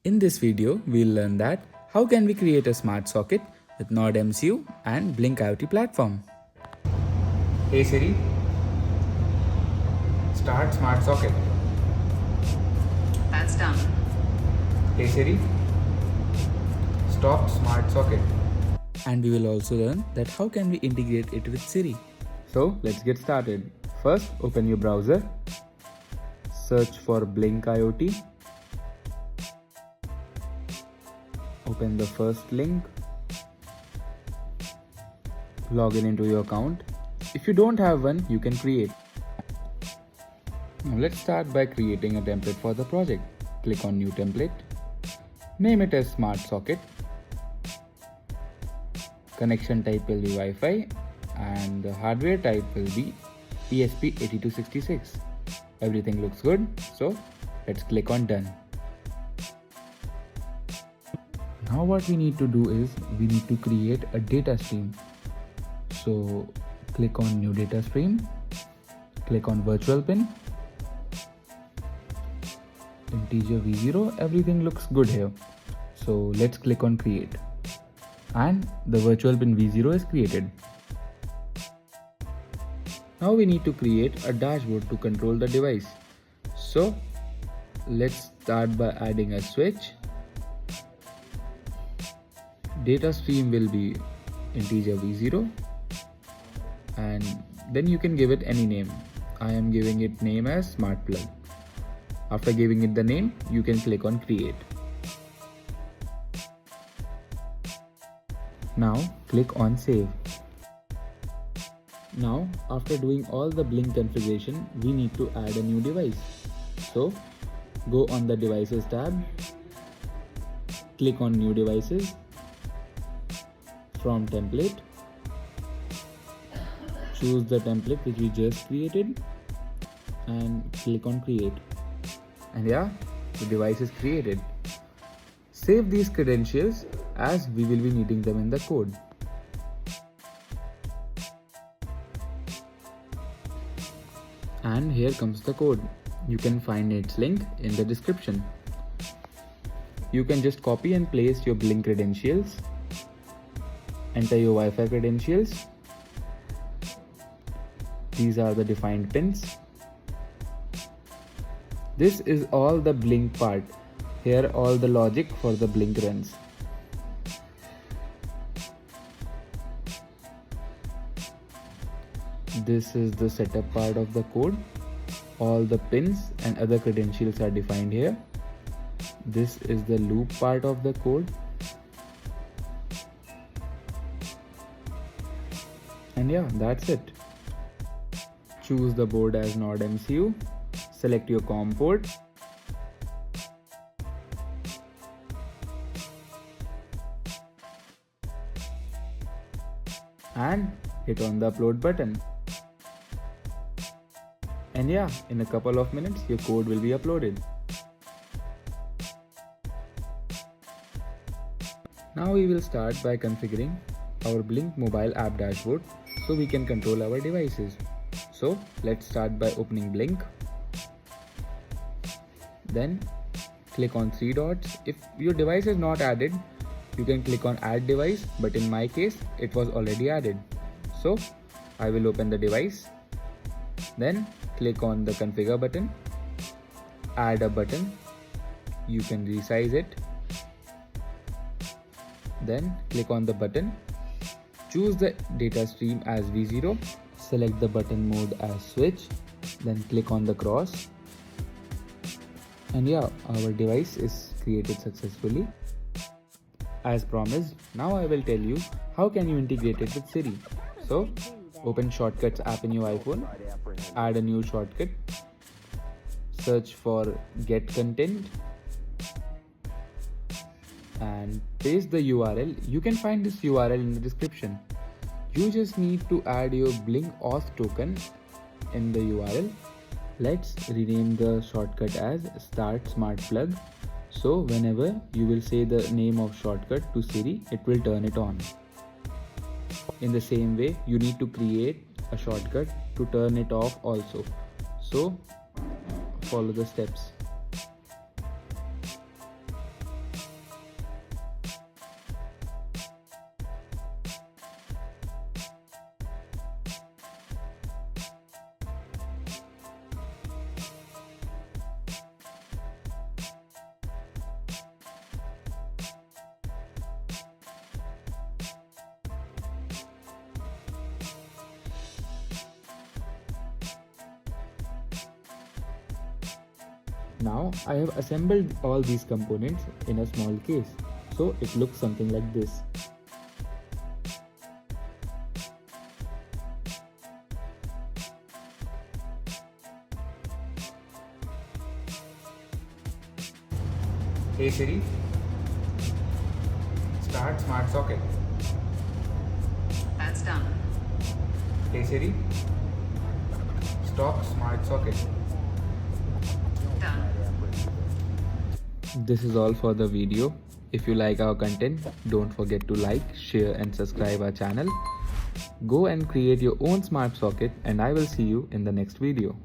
In this video, we'll learn that how can we create a smart socket with Node MCU and Blynk IoT platform. Hey Siri, start smart socket. That's done. Hey Siri, stop smart socket. And we will also learn that how can we integrate it with Siri. So let's get started. First, open your browser, search for Blynk IoT. Open the first link, log in into your account. If you don't have one, you can create. Now let's start by creating a template for the project. Click on new template, name it as smart socket. Connection type will be Wi-Fi and the hardware type will be ESP8266. Everything looks good, so let's click on done. Now what we need to do is we need to create a data stream. So click on new data stream, click on virtual pin, integer v0, everything looks good here. So let's click on create and the virtual pin v0 is created. Now we need to create a dashboard to control the device. So let's start by adding a switch. Data stream will be integer v0 and then you can give it any name. I am giving it name as smart plug. After giving it the name, you can click on create. Now click on save. Now after doing all the Blynk configuration, we need to add a new device. So go on the devices tab, click on new devices. From template, choose the template which we just created and click on create. And yeah, the device is created. Save these credentials as we will be needing them in the code. And here comes the code. You can find its link in the description. You can just copy and paste your Blynk credentials. Enter your Wi-Fi credentials. These are the defined pins. This is all the Blynk part. Here all the logic for the Blynk runs. This is the setup part of the code. All the pins and other credentials are defined here. This is the loop part of the code. And yeah, that's it. Choose the board as Node MCU, select your COM port, and hit on the upload button. And yeah, in a couple of minutes your code will be uploaded. Now we will start by configuring our Blynk mobile app dashboard so we can control our devices. So let's start by opening Blynk. Then click on three dots. If your device is not added, you can click on add device, but in my case it was already added. So I will open the device. Then click on the configure button, add a button. You can resize it. Then click on the button, choose the data stream as v0, select the button mode as switch, then click on the cross. And yeah, our device is created successfully. As promised, now I will tell you how can you integrate it with Siri. So open Shortcuts app in your iPhone, add a new shortcut, search for get content and paste the URL. You can find this URL in the description. You just need to add your WYOUR-BLYNK-AUTH-TOKEN in the URL. Let's rename the shortcut as start smart plug. So whenever you will say the name of shortcut to Siri, it will turn it on. In the same way, you need to create a shortcut to turn it off also. So follow the steps. Now I have assembled all these components in a small case, so it looks something like this. Hey Siri, start smart socket. That's done. Hey Siri, stop smart socket. Done. This is all for the video. If you like our content, don't forget to like, share and subscribe our channel. Go and create your own smart socket and I will see you in the next video.